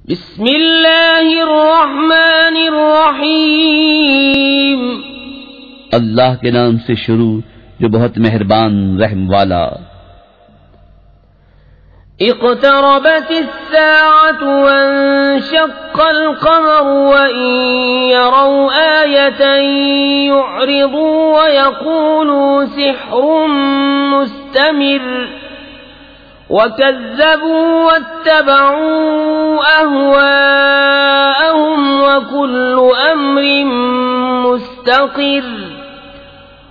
बिस्मिल्लाहिर्रहमानिर्रहीम। अल्लाह के नाम से शुरू जो बहुत मेहरबान रहम वाला। इक़्तरबतिस्साअतु वन्शक़्क़ल क़मरु वइन यरौ आयतन युअरिदू वयक़ूलू सिह्रुम मुस्तमिर वकज़्ज़बू वत्तबऊ अहवाअहुम वकुल्लु अम्रिन मुस्तक़िर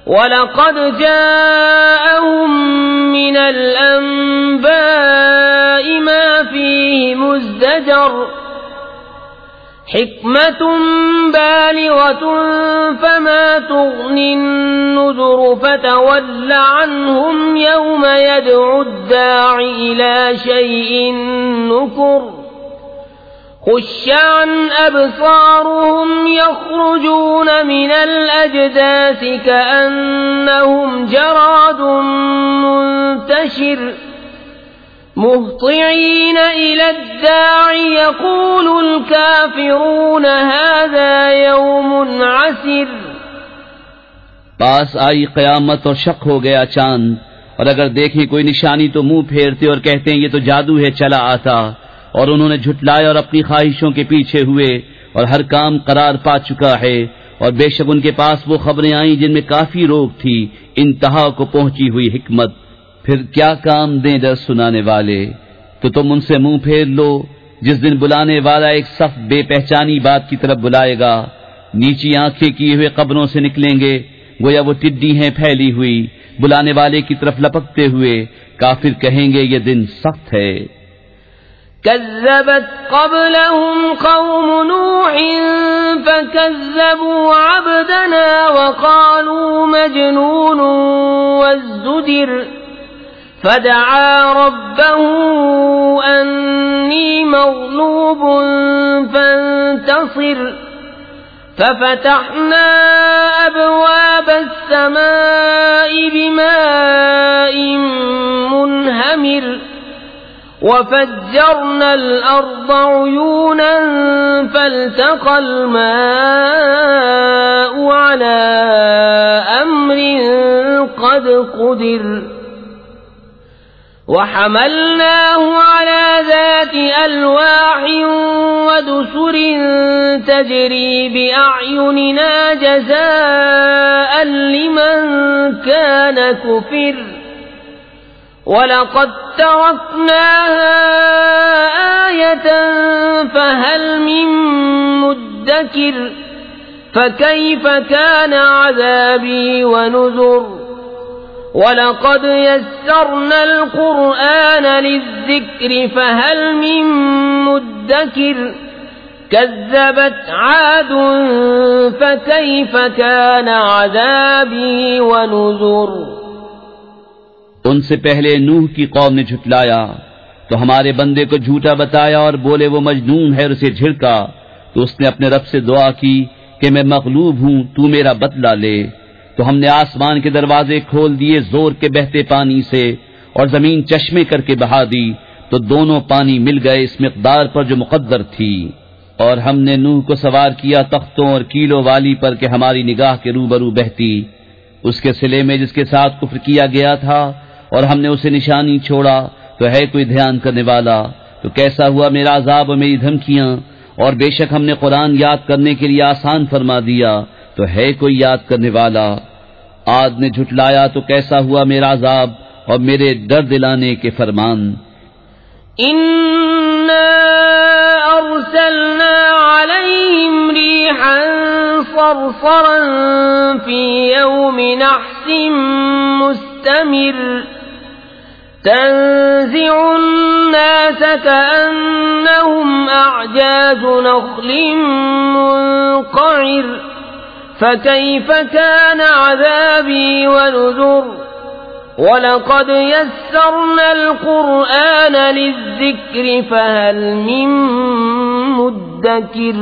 वलक़द जाअहुम मिनल अंबाइ मा फ़ीहि मुज़्दजर हिक्मतुन बालिग़तुन फमा तुग़नि अन्नुज़ुर फ़तवल्ल अन्हुम यौम यदउद्दाइ इला शैइन नुकुर खुश्शअन अबसारुहुम यख़रुजून मिनल अजदास कअन्नहुम जरादुन मुंतशिर मुहतिईन इलद्दाइ यक़ूलुल काफ़िरून हाज़ा यौमुन असीर। पास आई क़यामत और शक हो गया चांद, और अगर देखें कोई निशानी तो मुंह फेरते और कहते हैं ये तो जादू है चला आता। और उन्होंने झुटलाया और अपनी ख्वाहिशों के पीछे हुए, और हर काम करार पा चुका है। और बेशक उनके पास वो खबरें आईं जिनमें काफी रोक थी, इंतहा को पहुंची हुई हिकमत। फिर क्या काम दें दर सुनाने वाले, तो तुम उनसे मुंह फेर लो। जिस दिन बुलाने वाला एक सख्त बेपहचानी बात की तरफ बुलाएगा, नीची आंखें किए हुए कब्रों से निकलेंगे, गोया वो टिड्डी हैं फैली हुई, बुलाने वाले की तरफ लपकते हुए। काफिर कहेंगे ये दिन सख्त है। कज़्ज़बत क़ब्लहुम क़ौम नूह फ़कज़्ज़बू अब्दना वक़ालू मजनून वज़्ज़ुजिर फ़दआ रब्बहू अन्नी मग़लूबुन फ़ंतसिर फ़फ़तहना अबवाब अस्समाइ बिमाइन मुनहमिर वफ़ज्जरना अल-अर्द उयूनन फ़ल्तक़ा अल-माउ अला अम्रिन क़द क़ुदिर वहमलनाहु अला ज़ाति अल्वाहिन वदुसुरिन तजरी बिअअयुनिना जज़ाअन लिमन कान कुफ़िर वलक़द तरक्नाहा आयतन फ़हल मिन मुद्दकिर फ़कैफ़ कान अज़ाबी वनुज़ुर वलक़द यस्सरना अल-क़ुरआन लिज़्ज़िक्रि फ़हल मिन मुद्दकिर कज़्ज़बत आदुन फ़कैफ़ कान अज़ाबी वनुज़ुर। उनसे पहले नूह की कौम ने झुटलाया तो हमारे बंदे को झूठा बताया और बोले वो मजनून है और उसे झिड़का। तो उसने अपने रब से दुआ की कि मैं मग़लूब हूं, तू मेरा बदला ले। तो हमने आसमान के दरवाजे खोल दिए जोर के बहते पानी से, और जमीन चश्मे करके बहा दी, तो दोनों पानी मिल गए इस मिक़दार पर जो मुक़द्दर थी। और हमने नूह को सवार किया तख्तों और कीलों वाली पर कि हमारी निगाह के रूबरू बहती, उसके सिले में जिसके साथ कुफ्र किया गया था। और हमने उसे निशानी छोड़ा, तो है कोई ध्यान करने वाला। तो कैसा हुआ मेरा अज़ाब और मेरी धमकियां। और बेशक हमने कुरान याद करने के लिए आसान फरमा दिया, तो है कोई याद करने वाला। आद ने झुटलाया तो कैसा हुआ मेरा अज़ाब और मेरे डर दिलाने के फरमान। इन्ना अर्सलना अलैहिम रीहन सरसरन फी यौमिन नहसिन मुस्तमिर तंज़िउन नास कअन्नहुम अअजाज़ु नख़्लिन मुनक़इर फ़कैफ़ कान अज़ाबी वनुज़ुर वलक़द यस्सरना अल-क़ुरआन लिज़्ज़िक्रि फ़हल मिन मुद्दकिर।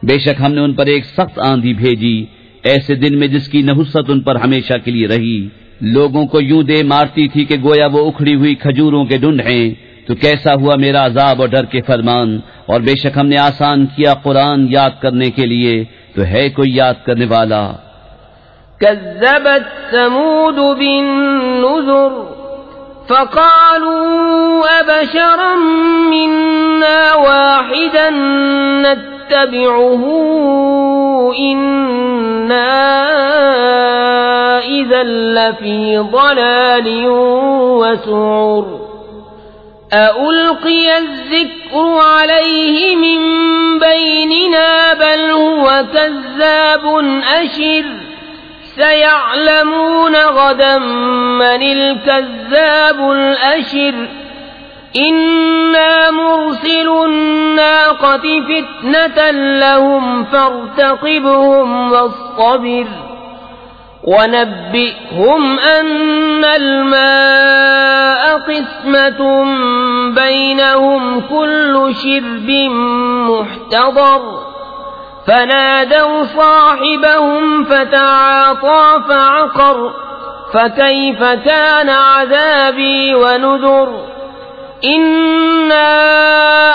बेशक हमने उन पर एक सख्त आंधी भेजी ऐसे दिन में जिसकी नहुसत उन पर हमेशा के लिए रही। लोगों को यूं दे मारती थी कि गोया वो उखड़ी हुई खजूरों के ढूंढ हैं। तो कैसा हुआ मेरा अजाब और डर के फरमान। और बेशक हमने आसान किया कुरान याद करने के लिए, तो है कोई याद करने वाला। कज़्ज़बत समूद बिन्नुज़ुर फ़क़ालू अबशरम मिन्ना वाहिदन नत्तबिउहु इन्ना इज़न लफ़ी ज़लालिन वसुउर अउल्क़िय अज़्ज़िक्रु अलैहि मिन बैनिना बल हुवा कज़्ज़ाबुन अशिर सयअलमून गदन मनिल कज़्ज़ाबुल अशिर इन्ना मुरसिलुन नाक़ति फ़ित्नतन लहुम फ़र्तक़िबहुम वस्तबिर वनब्बिअहुम अन्नल माअ क़िस्मतुन बैनहुम कुल्लु शिर्बिन मुहतदर फनादौ साहिबहुम फ़तआता फ़अक़र फ़कैफ़ कान अज़ाबी वनुज़ुर इन्ना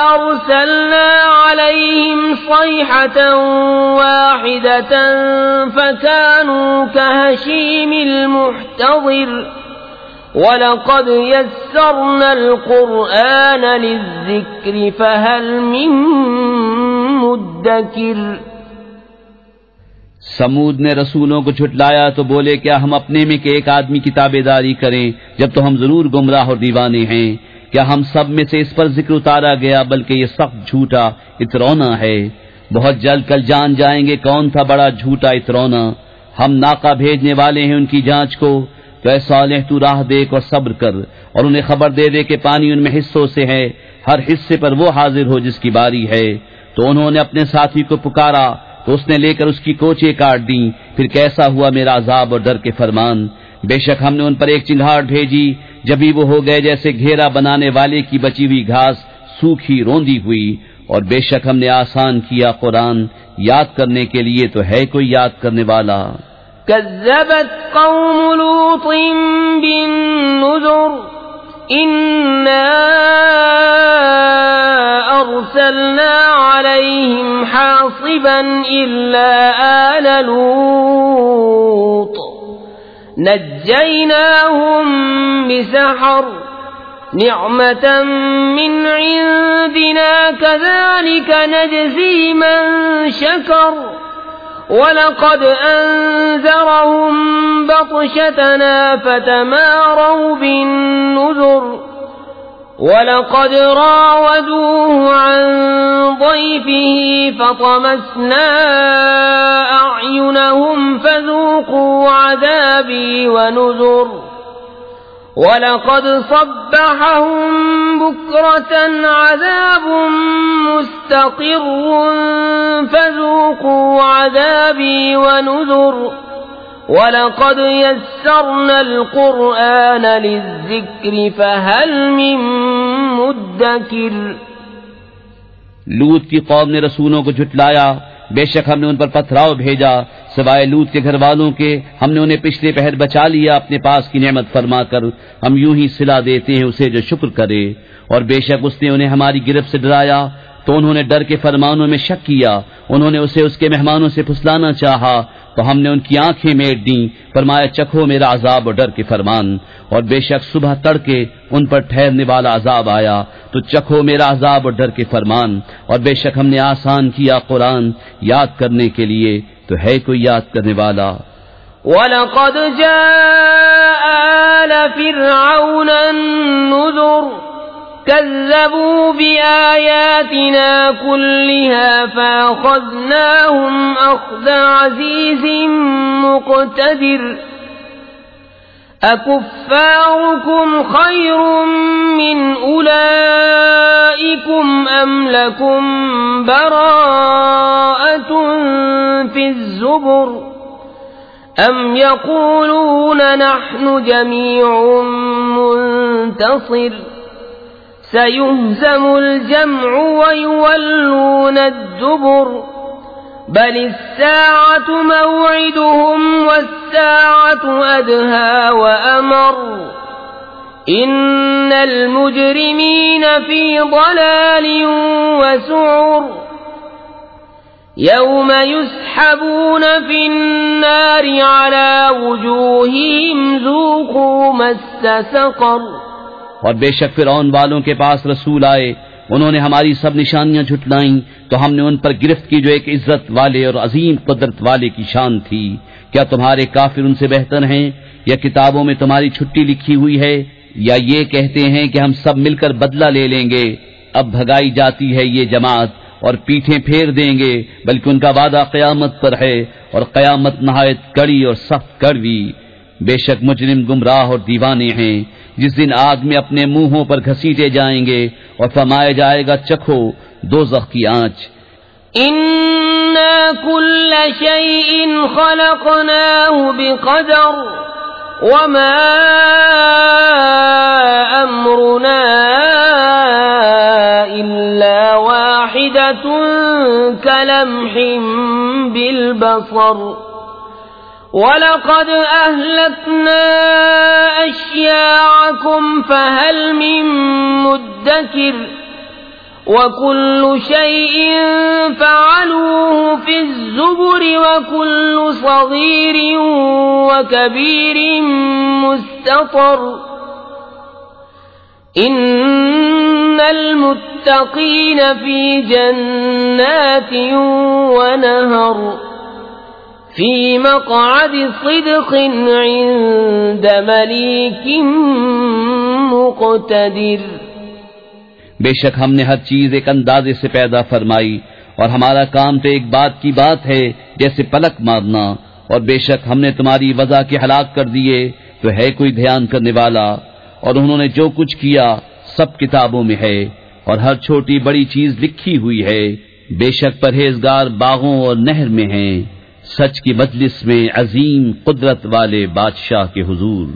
अरसलना अलैहिम सयहतन वाहिदतन फ़कानू कहशीमिल मुहतज़िर वलक़द यस्सरनल क़ुरआन लिज़्ज़िक्रि फ़हल मिन मुद्दकिर। समूद ने रसूलों को झुटलाया तो बोले, क्या हम अपने में के एक आदमी की ताबेदारी करें, जब तो हम जरूर गुमराह और दीवाने हैं। क्या हम सब में से इस पर जिक्र उतारा गया, बल्कि ये सख्त झूठा इतरौना है। बहुत जल्द कल जान जाएंगे कौन था बड़ा झूठा इतरौना। हम नाका भेजने वाले हैं उनकी जांच को, तो ऐ सालेह तू राह देख और सब्र कर, और उन्हें खबर दे दे कि पानी उनमें हिस्सों से है, हर हिस्से पर वो हाजिर हो जिसकी बारी है। तो उन्होंने अपने साथी को पुकारा, तो उसने लेकर उसकी कोचें काट दी। फिर कैसा हुआ मेरा अजाब और डर के फरमान। बेशक हमने उन पर एक चिंगाड़ भेजी, जब ही वो हो गए जैसे घेरा बनाने वाले की बची हुई घास सूखी रोंदी हुई। और बेशक हमने आसान किया कुरान याद करने के लिए, तो है कोई याद करने वाला। कज़्ज़बत कौम लूतिन बिन्नुज़ुर इन्ना अरसलना अलैहिम हासिबन इल्ला आल लूत नज्जयनाहुम बिसहर निअमतन मिन इंदिना कज़ालिक नजज़ी मन शकर वलक़द अंज़रहुम बत्शतना फ़तमारौ बिन्नुज़ुर वलक़द रावदूहु अन ضيफिही फ़तमस्ना अअयुनहुम फ़ज़ूक़ू अज़ाबी वनुज़ुर वलक़द सब्बहहुम बुक्रतन अज़ाबुन मुस्तक़िर्रुन फ़ज़ूक़ू अज़ाबी वनुज़ुर वलक़द यस्सरनल क़ुरआन लिज़्ज़िक्रि फ़हल मिन मुद्दकिर। लूत की कौम ने रसूलों को झुटलाया, बेशक हमने उन पर पथराव भेजा। सिवाय लूत के घर वालों के हमने उन्हें पिछले पहर बचा लिया अपने पास की नेमत फरमाकर। हम यूं ही सिला देते हैं उसे जो शुक्र करे। और बेशक उसने उन्हें हमारी गिरफ्त से डराया, तो उन्होंने डर के फरमानों में शक किया। उन्होंने उसे उसके मेहमानों से फुसलाना चाहा, तो हमने उनकी आंखें मेट दी। फरमाया, चखो मेरा अजाब और डर के फरमान। और बेशक सुबह तड़के उन पर ठहरने वाला अजाब आया, तो चखो मेरा अजाब और डर के फरमान। और बेशक हमने आसान किया कुरान याद करने के लिए, तो है कोई याद करने वाला। वलक़द जाअ आल फ़िरऔन अन्नुज़ुर कज़्ज़बू बिआयातिना कुल्लिहा फ़अख़ज़नाहुम अख़ज़ अज़ीज़िन मुक़तदिर। अकुफ़्फ़ारुकुम ख़ैरुम मिन उलाइकुम अम लकुम बराअतुन फ़िज़्ज़ुबुर अम यक़ूलून नहनु जमीउन मुंतसिर सयुहज़मुल जम्उ वयुवल्लून अद्दुबुर बलिस्साअतु मौइदुहुम वस्साअतु अदहा वअमर इन्नल मुजरिमीन फी ज़लालिन व सुऊर यौम युस्हबून फिन्नारि अला वुजूहिहिम ज़ूक़ू मस्स सक़र। और बेशक फिरौन वालों के पास रसूल आए, उन्होंने हमारी सब निशानियां झुटलाईं, तो हमने उन पर गिरफ्त की जो एक इज्जत वाले और अजीम कुदरत वाले की शान थी। क्या तुम्हारे काफिर उनसे बेहतर हैं, या किताबों में तुम्हारी छुट्टी लिखी हुई है, या ये कहते हैं कि हम सब मिलकर बदला ले लेंगे। अब भगाई जाती है ये जमात और पीठें फेर देंगे, बल्कि उनका वादा क़यामत पर है, और क़यामत नहायत कड़ी और सख्त कड़वी। बेशक मुजरिम गुमराह और दीवाने हैं, जिस दिन आग में अपने मुंहों पर घसीटे जाएंगे और फरमाया जाएगा चखो दोज़ख की आंच। इन्ना कुल्ल शैइन खलक़नाहु बिक़दर वमा अम्रुना इल्ला वाहिदतुन कलम्हिन बिलबसर वलक़द अहलकना अश्याअकुम फहल मिन मुद्दकिर वकुल्लु शैइन फ़अलूहु फ़िज़्ज़ुबुर वकुल्लु सग़ीरिन वकबीरिन मुस्ततर। इन्नल मुत्तक़ीन फ़ी जन्नातिन व नहर फी मक़अद सिद्क़िन इन्द मलीकिन मुक़तदिर। बेशक हमने हर चीज एक अंदाजे से पैदा फरमाई, और हमारा काम तो एक बात की बात है जैसे पलक मारना। और बेशक हमने तुम्हारी वज़ा के हलाक कर दिए, तो है कोई ध्यान करने वाला। और उन्होंने जो कुछ किया सब किताबों में है, और हर छोटी बड़ी चीज लिखी हुई है। बेशक परहेजगार बागों और नहर में हैं, सच की मजलिस में अजीम कुदरत वाले बादशाह के हुजूर।